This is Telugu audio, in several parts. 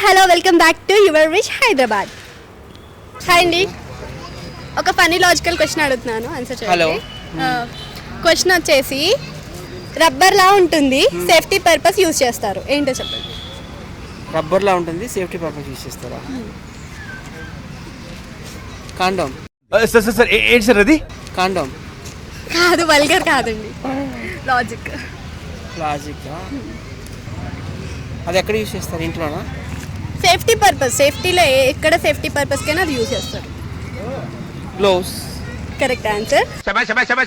Hello welcome back to your wish Hyderabad. Hi అండి, ఒక ఫన్నీ లాజికల్ క్వశ్చన్ అడుగుతున్నాను, ఆన్సర్ చేయండి. హలో. క్వశ్చన్ వచ్చేసి రబ్బర్లా ఉంటుంది, సేఫ్టీ పర్పస్ యూజ్ చేస్తారు, ఏంటో చెప్పండి. రబ్బర్లా ఉంటుంది, సేఫ్టీ పర్పస్ యూజ్ చేస్తారా? కాండోమ్. సార్ ఏంటి సార్ అది? కాండోమ్ కాదు, వల్గర్ కాదండి, లాజిక్. అది ఎక్కడ యూజ్ చేస్తారు? ఇంట్లోనా? సేఫ్టీ పర్పస్, సేఫ్టీలో ఎక్కడ సేఫ్టీ పర్పస్కైనా అది యూజ్ చేస్తారు. గ్లోవ్స్. Correct answer.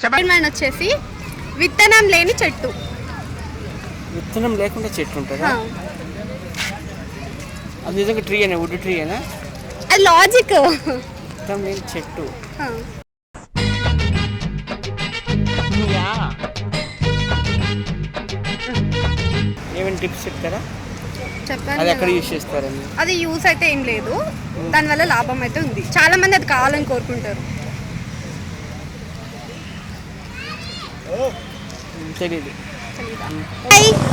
సెకండ్ వచ్చేసి విత్తనం లేని చెట్టు. విత్తనం లేకుండా చెట్టు ఉంటుందా? అది నిజంగా ట్రీ అయినా, వుడ్ ట్రీ అయినా? అది లాజిక్. విత్తనం లేని చెట్టు. ఏమైనా టిప్స్ చెప్తారా? చెప్పండి. అది ఎక్కడ యూజ్ చేస్తారని? అది యూస్ అయితే ఏం లేదు, దానివల్ల లాభం అయితే ఉంది, చాలా మంది అది కావాలని కోరుకుంటారు. తెలియదు.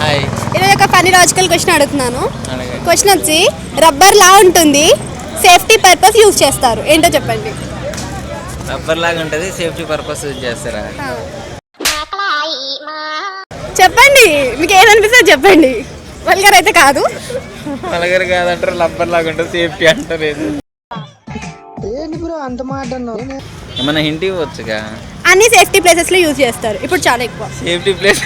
హాయ్, ఈరోజు ఒక ఫన్నీ లాజికల్ క్వశ్చన్ అడుగుతున్నాను. క్వశ్చన్ వచ్చి రబ్బర్ లా ఉంటుంది, సేఫ్టీ పర్పస్ యూజ్ చేస్తారు, ఏంటో చెప్పండి. రబ్బర్ లాగా ఉంటుంది, సేఫ్టీ పర్పస్ యూజ్ చేస్తారా? చెప్పండి, మీకు ఏదనిపిస్తే చెప్పండి, వల్గర్ అయితే కాదు. వల్గర్ కాదంటారు, రబ్బర్ లాగా ఉంటుంది, సేఫ్టీ అంటారు. ఏమన్నా హింట్ ఇవ్వచ్చుగా? అన్ని సేఫ్టీ ప్లేసెస్ లో యూజ్ చేస్తారు, ఇప్పుడు చాలా ఎక్కువ. సేఫ్టీ ప్లేస్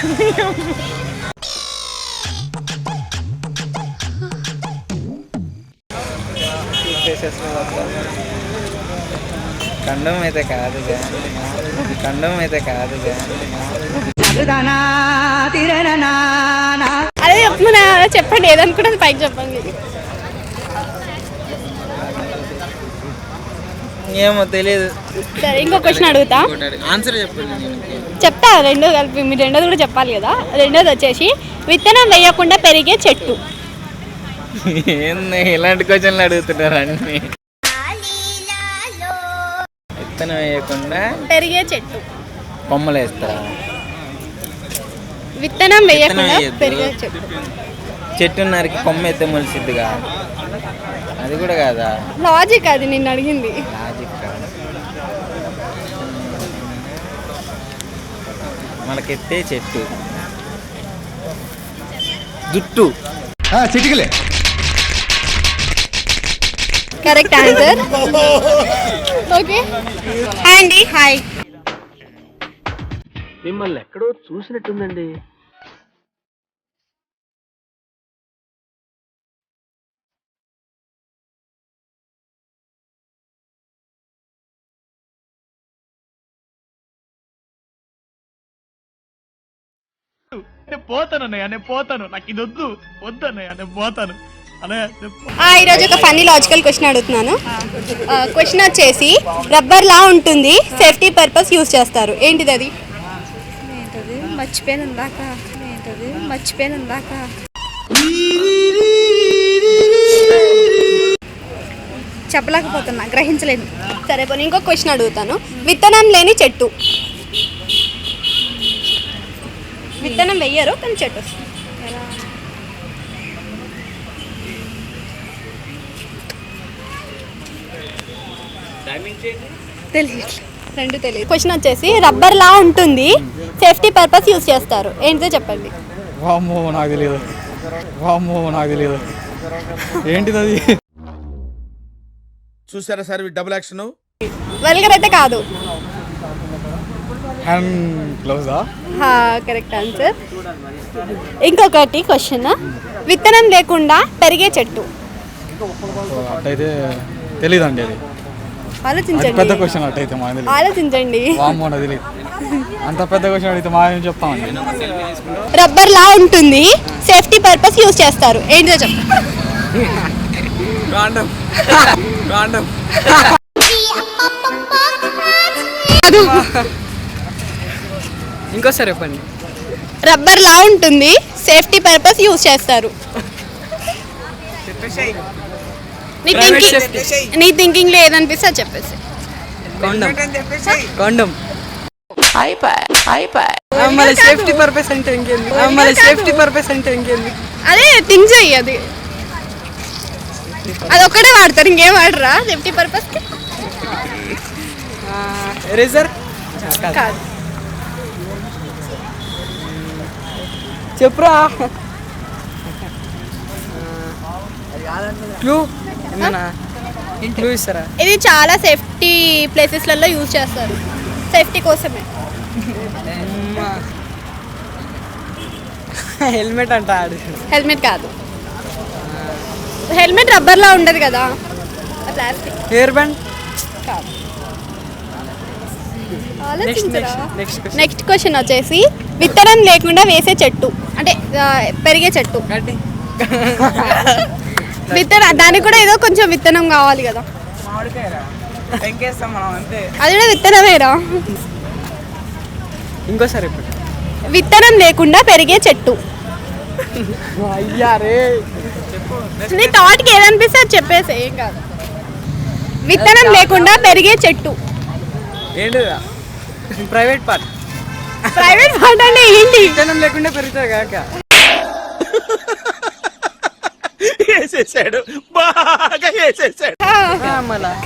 కండం అయితే కాదుగా, కండం అయితే కాదుగా. అదే చెప్తున్నా, చెప్పండి, ఏదనుకుంటే పైకి చెప్పండి. ఏమో తెలియదు. సరే, ఇంకో క్వశ్చన్ అడుగుతా, ఆన్సర్ చెప్పండి. చెప్తా, రెండో కలిపి మీరు రెండోది కూడా చెప్పాలి కదా. రెండోది వచ్చేసి విత్తనం వేయకుండా పెరిగే చెట్టు. ఏంది ఇలాంటి క్వశ్చన్లు అడుగుతున్నారు అన్ని? విత్తనం వేయకుండా పెరిగే చెట్టు. కొమ్మలు వేస్తారా? విత్తనం వేయకుండా పెరిగే చెట్టు. చెట్టు నరికి కొమ్మ ఎత్తే మొలిసిద్దిగా, అది కూడా కాదా? లాజిక్, అది నిన్ను అడిగింది. లాజిక్ మనకెత్తే చెట్టు, జుట్టు. చిటికలే. Correct answer. ఓకే, హాయ్ అండి. హాయ్, మిమ్మల్ని ఎక్కడో చూసినట్టుందండి. నేను పోతాను, నాకు ఇది వద్దు వద్దన్నయ్య, నేను పోతాను. ఈరోజు ఒక ఫన్నీ లాజికల్ క్వశ్చన్ అడుగుతున్నాను. క్వశ్చన్ వచ్చేసి రబ్బర్ లా ఉంటుంది, సేఫ్టీ పర్పస్ యూజ్ చేస్తారు, ఏంటిది అది? మర్చిపోయాను ఇందాక. చెప్పలేకపోతున్నా, గ్రహించలేదు. సరే పోనీ ఇంకో క్వశ్చన్ అడుగుతాను. విత్తనం లేని చెట్టు. విత్తనం వెయ్యరు కానీ చెట్టు వస్తుంది. రెండు తెలియదు. క్వశ్చన్ వచ్చేసి రబ్బర్ లా ఉంటుంది, సేఫ్టీ పర్పస్ యూజ్ చేస్తారు, ఏంటిదో చెప్పండి. వామ్మో నాకు తెలియదు, ఏంటిది అది? చూసారా సార్ డబుల్ యాక్షన్? వల్గర్ అయితే కాదు. హ్యాండ్ గ్లౌజా? Correct answer. ఇంకొకటి క్వశ్చన్, విత్తనం లేకుండా పెరిగే చెట్టు. అట్టయితే తెలీదండి, అది ఆలోచించండి. పెద్ద క్వశ్చన్. అట్టయితే ఆలోచించండి. వామ్మో నాకు తెలియదు, అంత పెద్ద క్వశ్చన్ అడిగితే మా ఏం చెప్తామండి. రబ్బర్ లా ఉంటుంది, సేఫ్టీ పర్పస్ యూజ్ చేస్తారు, ఏంటిదో చెప్పండి. ఇంకోసారి చెప్పండి. రబ్బర్ లా ఉంటుంది, సేఫ్టీ పర్పస్ యూజ్ చేస్తారు. నీ థింకింగ్ లో ఏదనిపిస్తే అది చెప్పేసి. కాండోమ్. మళ్ళీ సేఫ్టీ పర్పస్ అంటే ఇంకేంది? అదే థింక్ చెయ్యి, అది అదొక్కటే వాడతారు, ఇంకేం వాడరా సేఫ్టీ పర్పస్? ఎరేజర్ కాదు. చెప్పురా. క్లూ ఏమన్నా క్లూ ఇస్తారా? ఇది చాలా సేఫ్టీ ప్లేసెస్లలో యూజ్ చేస్తారు, సేఫ్టీ కోసమే. హెల్మెట్ అంట ఆడు. హెల్మెట్ కాదు. హెల్మెట్ రబ్బర్లా ఉండదు కదా, ప్లాస్టిక్. హెయిర్ బ్యాండ్ కాదు. నెక్స్ట్ నెక్స్ట్ క్వశ్చన్ వచ్చేసి విత్తనం లేకుండా వేసే చెట్టు, అంటే పెరిగే చెట్టు. గడ్డి. దానికి కూడా ఏదో కొంచెం విత్తనం కావాలి కదా. వెంకేస్తాం మనం అంతే. అది కూడా విత్తనమేరా. ఇంకోసారి ఇప్పుడు విత్తనం లేకుండా పెరిగే చెట్టు. అయ్యా రే. నీ థాట్కి ఏదనిపిస్తే అది చెప్పేసి, ఏం కాదు. విత్తనం లేకుండా పెరిగే చెట్టు. ఏంటిదా? Private part. ప్రైవేట్ పార్ట్ అంటే ఏంటి? విత్తనం లేకుండా పెరుగుతుంది కాక.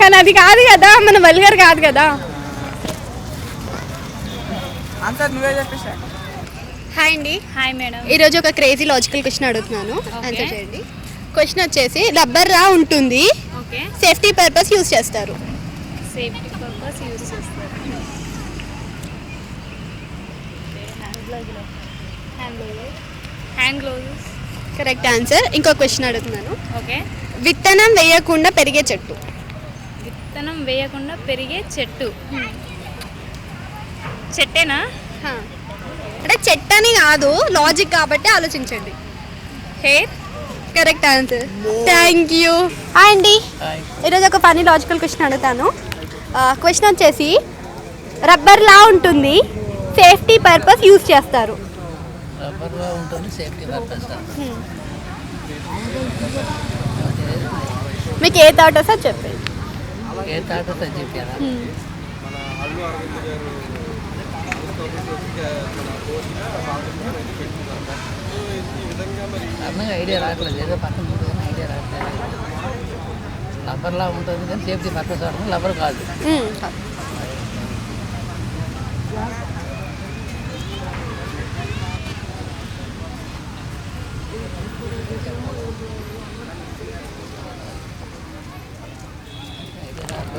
కానీ అది కాదు కదా, మన వల్గర్ కాదు కదా. అంతా నువ్వే చెప్పేసా. హాయ్ అండి. Hi madam. ఈరోజు ఒక క్రేజీ లాజికల్ క్వశ్చన్ అడుగుతున్నాను, ఆన్సర్ చేయండి. క్వశ్చన్ వచ్చేసి రబ్బర్ రా ఉంటుంది, ఓకే. సేఫ్టీ పర్పస్ యూజ్ చేస్తారు. సేఫ్టీ పర్పస్ యూజ్ చేస్తారు. Hand gloves. Correct answer. ఇంకో క్వశ్చన్ అడుగుతున్నాను. ఓకే. విత్తనం వేయకుండా పెరిగే చెట్టు. విత్తనం వేయకుండా పెరిగే చెట్టు. చెట్టేనా? హా. అంటే చెట్టు అని కాదు, లాజిక్ కాబట్టి ఆలోచించండి. Hair. Correct answer. Thank you. Hi అండి. ఈరోజు ఒక ఫన్నీ లాజికల్ క్వశ్చన్ అడుగుతాను. క్వశ్చన్ వచ్చేసి రబ్బర్ లా ఉంటుంది, సేఫ్టీ పర్పస్ యూజ్ చేస్తారు. రబ్బర్గా ఉంటుంది, సేఫ్టీ పర్పస్. మీకు ఏ థాట్ వస్తే చెప్పండి. ఏ థాట్ వస్తే చెప్పారా? అన్నగా ఐడియా రావట్లేదు, ఏదో పక్కన ఉంటుంది కానీ ఐడియా రావట్లేదు. రబ్బర్లా ఉంటుంది కానీ సేఫ్టీ పర్పస్ వాడుతుంది, రబ్బర్ కాదు.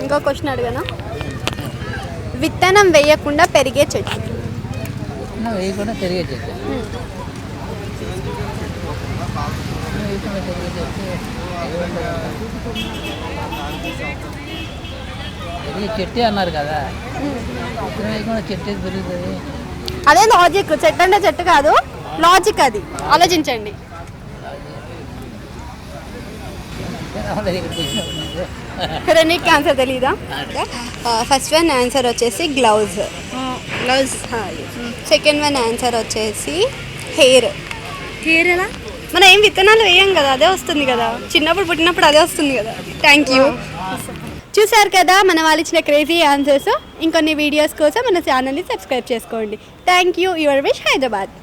ఇంకో క్వశ్చన్ అడిగాను. విత్తనం వేయకుండా పెరిగే చెట్టు. వేయకుండా పెరిగే చెట్టు. వేయకుండా పెరిగే చెట్టు పెరిగే చెట్టే అన్నారు కదా, విత్తనం వేయకుండా చెట్టు ఏది పెరుగుతుంది? అదే లాజిక్. చెట్టు అంటే చెట్టు కాదు, లాజిక్ అది. ఆలోచించండి. రెండింటికి ఆన్సర్ తెలీదా? ఫస్ట్ వన్ ఆన్సర్ వచ్చేసి gloves. Gloves. Second one answer వచ్చేసి హెయిర్. హెయిర్ ఎలా? మనం ఏం విత్తనాలు వేయం కదా, అదే వస్తుంది కదా, చిన్నప్పుడు పుట్టినప్పుడు అదే వస్తుంది కదా. Thank you. చూసారు కదా మన వాళ్ళు ఇచ్చిన క్రేజీ ఆన్సర్స్. ఇంకొన్ని వీడియోస్ కోసం మన ఛానల్ని సబ్స్క్రైబ్ చేసుకోండి. Thank you. Your wish Hyderabad.